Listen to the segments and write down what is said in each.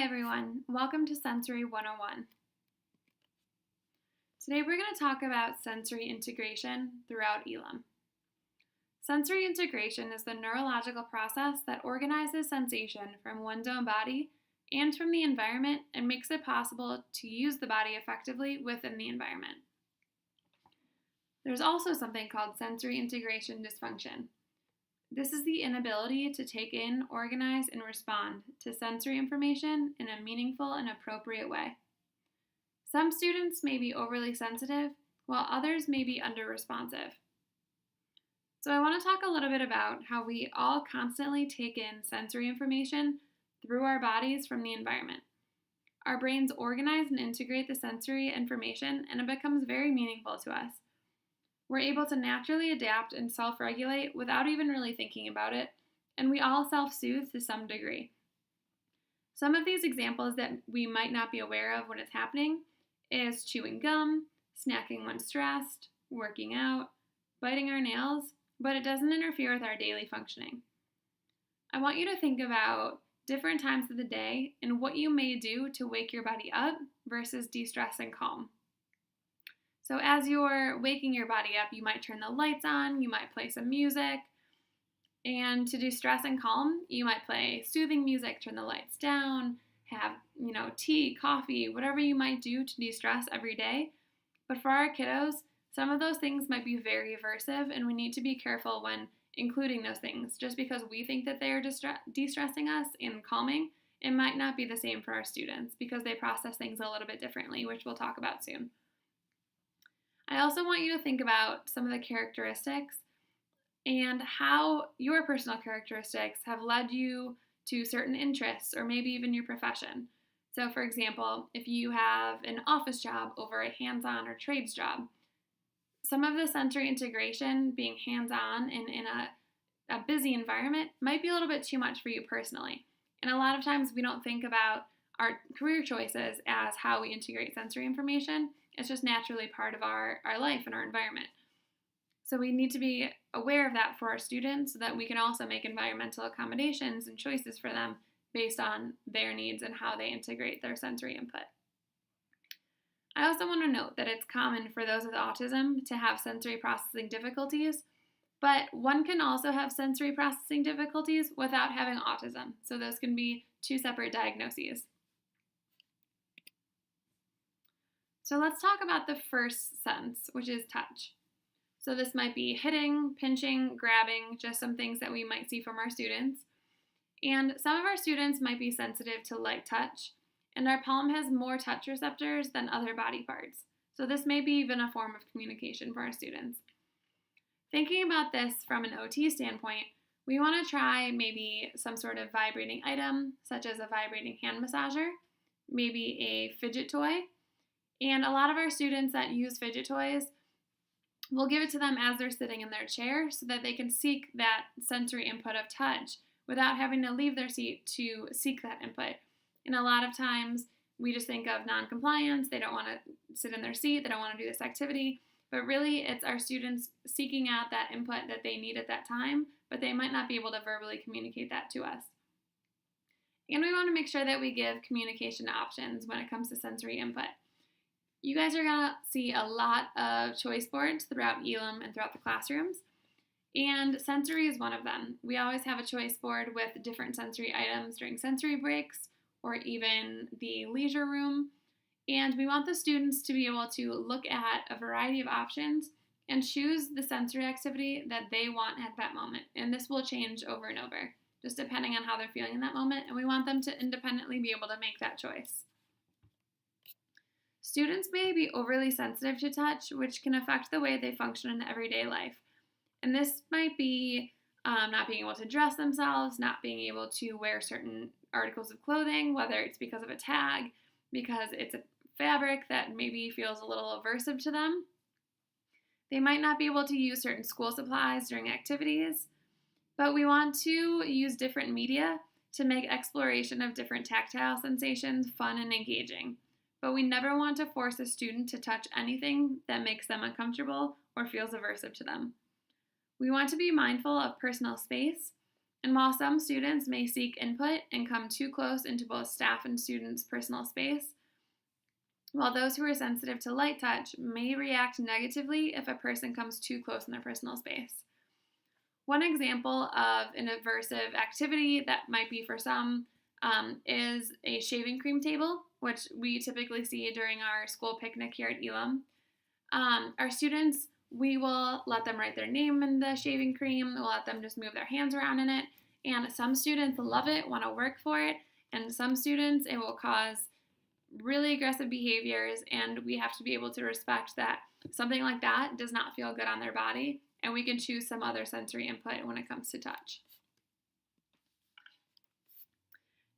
everyone, welcome to Sensory 101. Today we're going to talk about sensory integration throughout Elam. Sensory integration is the neurological process that organizes sensation from one's own body and from the environment and makes it possible to use the body effectively within the environment. There's also something called sensory integration dysfunction. This is the inability to take in, organize, and respond to sensory information in a meaningful and appropriate way. Some students may be overly sensitive, while others may be under-responsive. So I want to talk a little bit about how we all constantly take in sensory information through our bodies from the environment. Our brains organize and integrate the sensory information, and it becomes very meaningful to us. We're able to naturally adapt and self-regulate without even really thinking about it, and we all self-soothe to some degree. Some of these examples that we might not be aware of when it's happening is chewing gum, snacking when stressed, working out, biting our nails, but it doesn't interfere with our daily functioning. I want you to think about different times of the day and what you may do to wake your body up versus de-stress and calm. So as you're waking your body up, you might turn the lights on, you might play some music, and to de-stress and calm, you might play soothing music, turn the lights down, have, tea, coffee, whatever you might do to de-stress every day. But for our kiddos, some of those things might be very aversive, and we need to be careful when including those things. Just because we think that they are de-stressing us and calming, it might not be the same for our students because they process things a little bit differently, which we'll talk about soon. I also want you to think about some of the characteristics and how your personal characteristics have led you to certain interests or maybe even your profession. So for example, if you have an office job over a hands-on or trades job, some of the sensory integration being hands-on and in a busy environment might be a little bit too much for you personally. And a lot of times we don't think about our career choices as how we integrate sensory information. It's just naturally part of our life and our environment. So we need to be aware of that for our students so that we can also make environmental accommodations and choices for them based on their needs and how they integrate their sensory input. I also want to note that it's common for those with autism to have sensory processing difficulties, but one can also have sensory processing difficulties without having autism. So those can be two separate diagnoses. So let's talk about the first sense, which is touch. So this might be hitting, pinching, grabbing, just some things that we might see from our students. And some of our students might be sensitive to light touch, and our palm has more touch receptors than other body parts. So this may be even a form of communication for our students. Thinking about this from an OT standpoint, we want to try maybe some sort of vibrating item, such as a vibrating hand massager, maybe a fidget toy. And a lot of our students that use fidget toys, we'll give it to them as they're sitting in their chair so that they can seek that sensory input of touch without having to leave their seat to seek that input. And a lot of times we just think of non-compliance, they don't want to sit in their seat, they don't want to do this activity, but really it's our students seeking out that input that they need at that time, but they might not be able to verbally communicate that to us. And we want to make sure that we give communication options when it comes to sensory input. You guys are going to see a lot of choice boards throughout Elam and throughout the classrooms, and sensory is one of them. We always have a choice board with different sensory items during sensory breaks or even the leisure room, and we want the students to be able to look at a variety of options and choose the sensory activity that they want at that moment, and this will change over and over, just depending on how they're feeling in that moment, and we want them to independently be able to make that choice. Students may be overly sensitive to touch, which can affect the way they function in everyday life. And this might be not being able to dress themselves, not being able to wear certain articles of clothing, whether it's because of a tag, because it's a fabric that maybe feels a little aversive to them. They might not be able to use certain school supplies during activities, but we want to use different media to make exploration of different tactile sensations fun and engaging. But we never want to force a student to touch anything that makes them uncomfortable or feels aversive to them. We want to be mindful of personal space And while some students may seek input and come too close into both staff and students' personal space, while those who are sensitive to light touch may react negatively if a person comes too close in their personal space. One example of an aversive activity that might be for some is a shaving cream table, which we typically see during our school picnic here at Elam. Our students, we will let them write their name in the shaving cream. We'll let them just move their hands around in it. And some students love it, want to work for it. And some students, it will cause really aggressive behaviors. And we have to be able to respect that something like that does not feel good on their body. And we can choose some other sensory input when it comes to touch.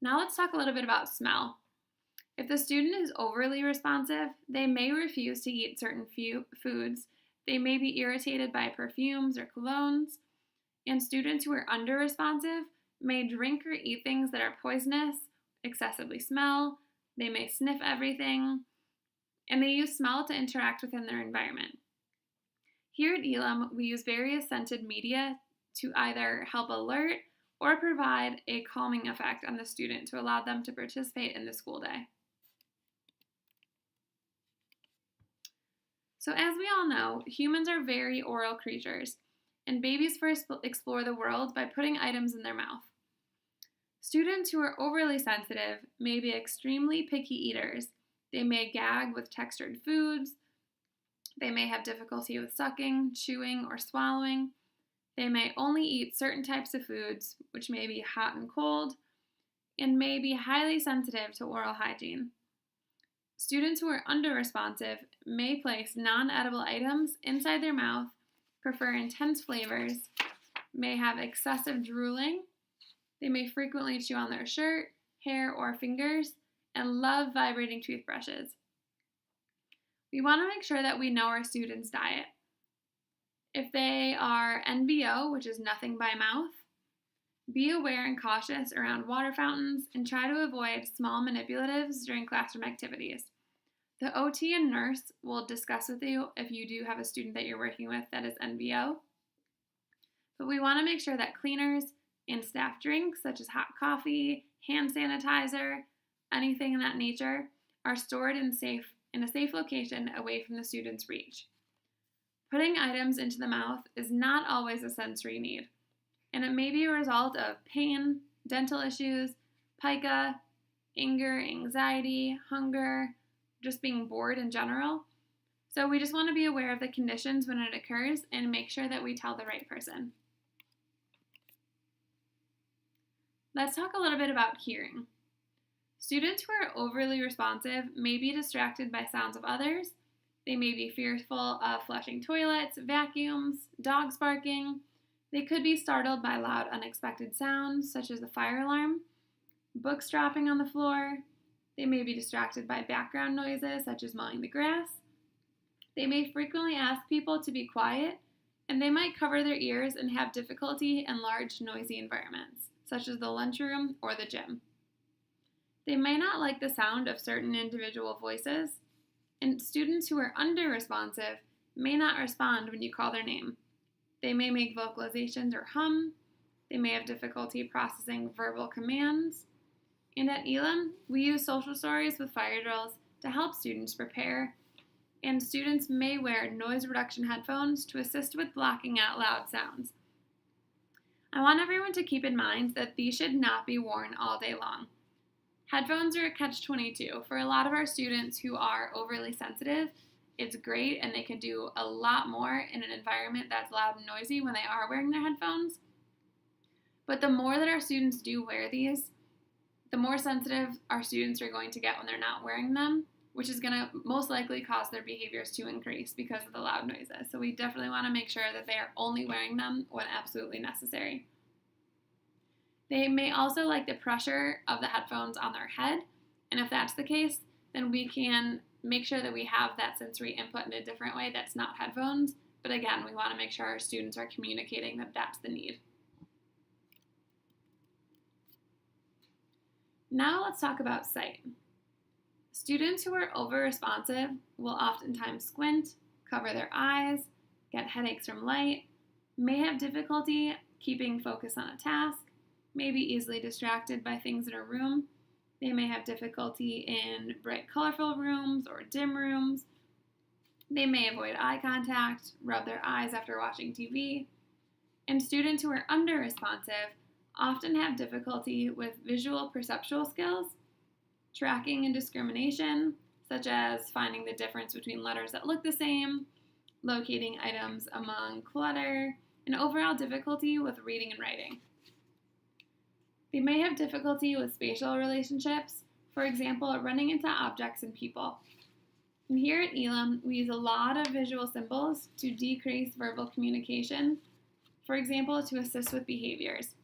Now let's talk a little bit about smell. If the student is overly responsive, they may refuse to eat certain foods. They may be irritated by perfumes or colognes. And students who are under-responsive may drink or eat things that are poisonous, excessively smell. They may sniff everything. And they use smell to interact within their environment. Here at Elam, we use various scented media to either help alert or provide a calming effect on the student to allow them to participate in the school day. So as we all know, humans are very oral creatures, and babies first explore the world by putting items in their mouth. Students who are overly sensitive may be extremely picky eaters. They may gag with textured foods. They may have difficulty with sucking, chewing, or swallowing. They may only eat certain types of foods, which may be hot and cold, and may be highly sensitive to oral hygiene. Students who are under-responsive may place non-edible items inside their mouth, prefer intense flavors, may have excessive drooling. They may frequently chew on their shirt, hair, or fingers, and love vibrating toothbrushes. We want to make sure that we know our students' diet. If they are NBO, which is nothing by mouth, be aware and cautious around water fountains and try to avoid small manipulatives during classroom activities. The OT and nurse will discuss with you if you do have a student that you're working with that is NBO. But we want to make sure that cleaners and staff drinks, such as hot coffee, hand sanitizer, anything in that nature, are stored in a safe location away from the student's reach. Putting items into the mouth is not always a sensory need, and it may be a result of pain, dental issues, pica, anger, anxiety, hunger, just being bored in general. So we just want to be aware of the conditions when it occurs and make sure that we tell the right person. Let's talk a little bit about hearing. Students who are overly responsive may be distracted by sounds of others. They may be fearful of flushing toilets, vacuums, dogs barking. They could be startled by loud, unexpected sounds, such as a fire alarm, books dropping on the floor. They may be distracted by background noises, such as mowing the grass. They may frequently ask people to be quiet, and they might cover their ears and have difficulty in large, noisy environments, such as the lunchroom or the gym. They may not like the sound of certain individual voices, and students who are under-responsive may not respond when you call their name. They may make vocalizations or hum. They may have difficulty processing verbal commands. And at Elam, we use social stories with fire drills to help students prepare, and students may wear noise reduction headphones to assist with blocking out loud sounds. I want everyone to keep in mind that these should not be worn all day long. Headphones are a catch-22. For a lot of our students who are overly sensitive, it's great and they can do a lot more in an environment that's loud and noisy when they are wearing their headphones. But the more that our students do wear these, the more sensitive our students are going to get when they're not wearing them, which is going to most likely cause their behaviors to increase because of the loud noises. So we definitely want to make sure that they are only wearing them when absolutely necessary. They may also like the pressure of the headphones on their head, and if that's the case, then we can make sure that we have that sensory input in a different way that's not headphones. But again, we want to make sure our students are communicating that that's the need. Now let's talk about sight. Students who are over-responsive will oftentimes squint, cover their eyes, get headaches from light, may have difficulty keeping focus on a task, may be easily distracted by things in a room. They may have difficulty in bright, colorful rooms or dim rooms. They may avoid eye contact, rub their eyes after watching TV. And students who are under-responsive often have difficulty with visual perceptual skills, tracking and discrimination, such as finding the difference between letters that look the same, locating items among clutter, and overall difficulty with reading and writing. They may have difficulty with spatial relationships, for example, running into objects and people. And here at Elam, we use a lot of visual symbols to decrease verbal communication, for example, to assist with behaviors.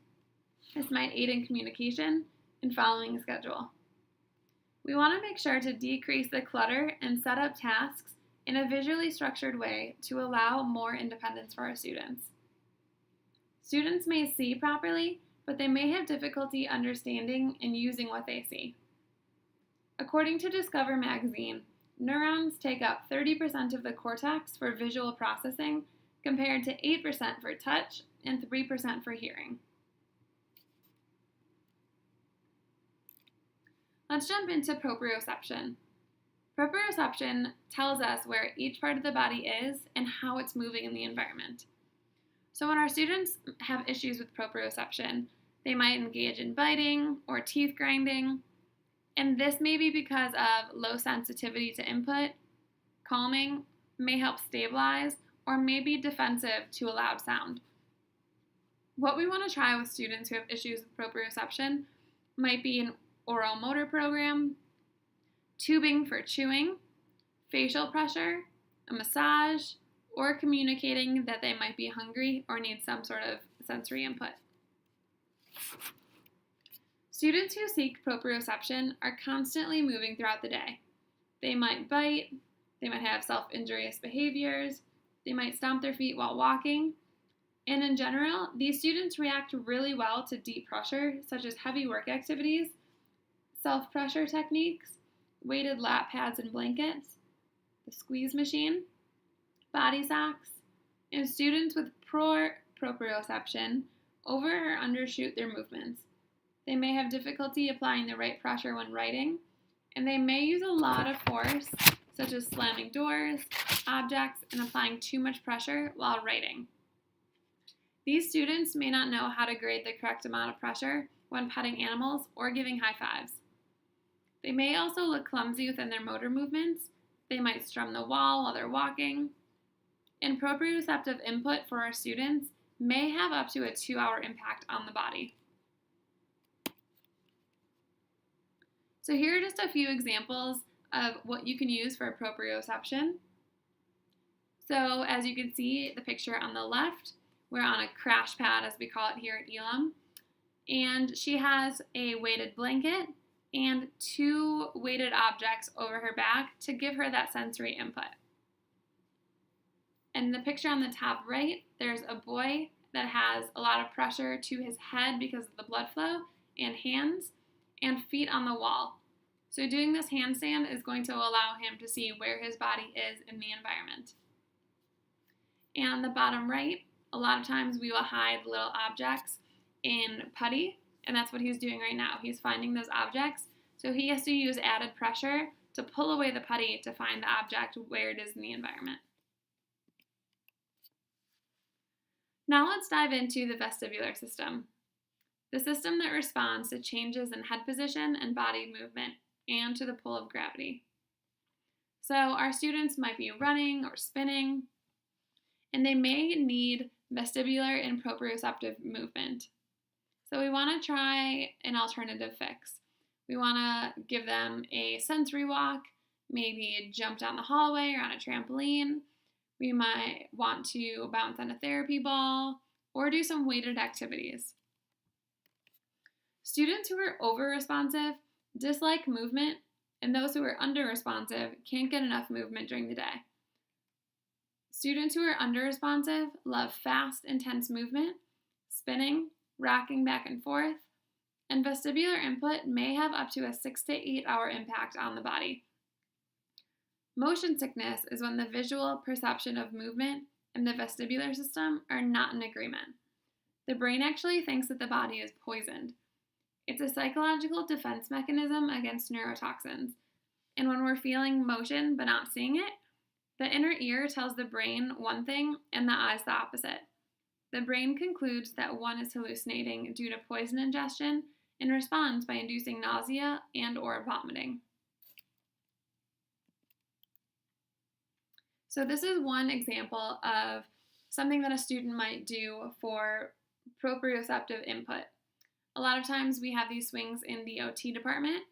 This might aid in communication and following a schedule. We want to make sure to decrease the clutter and set up tasks in a visually structured way to allow more independence for our students. Students may see properly, but they may have difficulty understanding and using what they see. According to Discover magazine, neurons take up 30% of the cortex for visual processing, compared to 8% for touch and 3% for hearing. Let's jump into proprioception. Proprioception tells us where each part of the body is and how it's moving in the environment. So when our students have issues with proprioception, they might engage in biting or teeth grinding, and this may be because of low sensitivity to input. Calming may help stabilize, or may be defensive to a loud sound. What we want to try with students who have issues with proprioception might be an oral motor program, tubing for chewing, facial pressure, a massage, or communicating that they might be hungry or need some sort of sensory input. Students who seek proprioception are constantly moving throughout the day. They might bite, they might have self-injurious behaviors, they might stomp their feet while walking, and in general, these students react really well to deep pressure, such as heavy work activities, self-pressure techniques, weighted lap pads and blankets, the squeeze machine, body socks, and students with poor proprioception over or undershoot their movements. They may have difficulty applying the right pressure when writing, and they may use a lot of force, such as slamming doors, objects, and applying too much pressure while writing. These students may not know how to grade the correct amount of pressure when petting animals or giving high fives. They may also look clumsy within their motor movements. They might strum the wall while they're walking. And proprioceptive input for our students may have up to a 2-hour impact on the body. So here are just a few examples of what you can use for proprioception. So as you can see, the picture on the left, we're on a crash pad, as we call it here at Elam, and she has a weighted blanket and 2 weighted objects over her back to give her that sensory input. And the picture on the top right, there's a boy that has a lot of pressure to his head because of the blood flow, and hands and feet on the wall. So doing this handstand is going to allow him to see where his body is in the environment. And on the bottom right, a lot of times we will hide little objects in putty, and that's what he's doing right now. He's finding those objects, so he has to use added pressure to pull away the putty to find the object where it is in the environment. Now let's dive into the vestibular system, the system that responds to changes in head position and body movement and to the pull of gravity. So our students might be running or spinning, and they may need vestibular and proprioceptive movement. So we want to try an alternative fix. We want to give them a sensory walk, maybe jump down the hallway or on a trampoline. We might want to bounce on a therapy ball or do some weighted activities. Students who are over-responsive dislike movement, and those who are under-responsive can't get enough movement during the day. Students who are under-responsive love fast, intense movement, spinning, rocking back and forth, and vestibular input may have up to a 6 to 8 hour impact on the body. Motion sickness is when the visual perception of movement and the vestibular system are not in agreement. The brain actually thinks that the body is poisoned. It's a psychological defense mechanism against neurotoxins. And when we're feeling motion but not seeing it, the inner ear tells the brain one thing and the eyes the opposite. The brain concludes that one is hallucinating due to poison ingestion and responds by inducing nausea and/or vomiting. So this is one example of something that a student might do for proprioceptive input. A lot of times we have these swings in the OT department,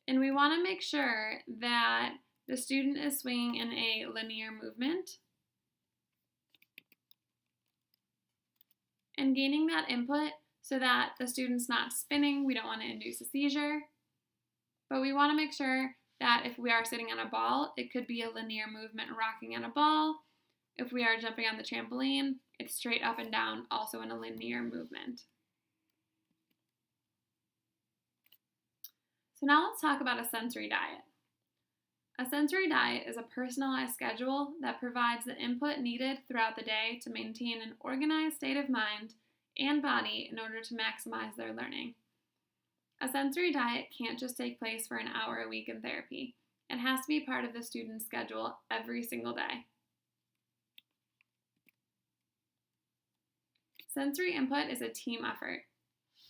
and we want to make sure that the student is swinging in a linear movement and gaining that input so that the student's not spinning. We don't want to induce a seizure, but we want to make sure that if we are sitting on a ball, it could be a linear movement rocking on a ball. If we are jumping on the trampoline, it's straight up and down, also in a linear movement. So now let's talk about a sensory diet. A sensory diet is a personalized schedule that provides the input needed throughout the day to maintain an organized state of mind and body in order to maximize their learning. A sensory diet can't just take place for an hour a week in therapy. It has to be part of the student's schedule every single day. Sensory input is a team effort.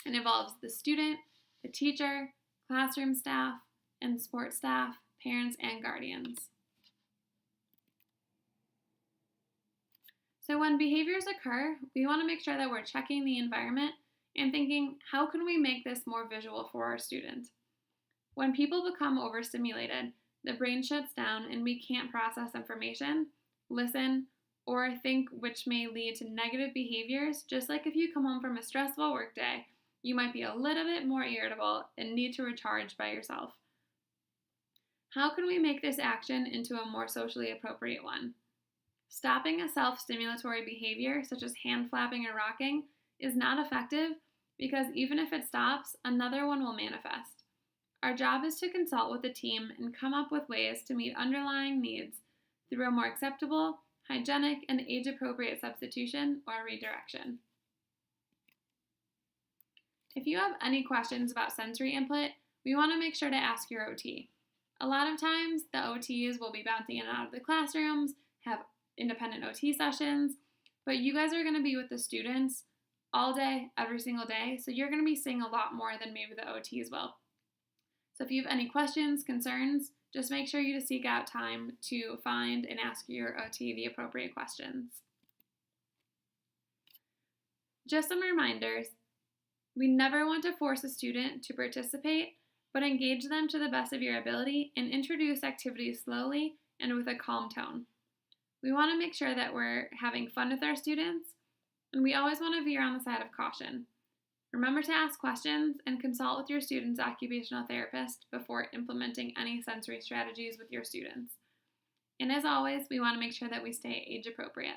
It involves the student, the teacher, classroom staff, and support staff, parents, and guardians. So when behaviors occur, we want to make sure that we're checking the environment and thinking, how can we make this more visual for our student? When people become overstimulated, the brain shuts down and we can't process information, listen, or think, which may lead to negative behaviors. Just like if you come home from a stressful workday, you might be a little bit more irritable and need to recharge by yourself. How can we make this action into a more socially appropriate one? Stopping a self-stimulatory behavior, such as hand flapping or rocking, is not effective because even if it stops, another one will manifest. Our job is to consult with the team and come up with ways to meet underlying needs through a more acceptable, hygienic, and age-appropriate substitution or redirection. If you have any questions about sensory input, we want to make sure to ask your OT. A lot of times, the OTs will be bouncing in and out of the classrooms, have independent OT sessions, but you guys are going to be with the students all day, every single day, so you're going to be seeing a lot more than maybe the OTs will. So if you have any questions, concerns, just make sure you seek out time to find and ask your OT the appropriate questions. Just some reminders. We never want to force a student to participate, but engage them to the best of your ability and introduce activities slowly and with a calm tone. We want to make sure that we're having fun with our students, and we always want to veer on the side of caution. Remember to ask questions and consult with your student's occupational therapist before implementing any sensory strategies with your students. And as always, we want to make sure that we stay age appropriate.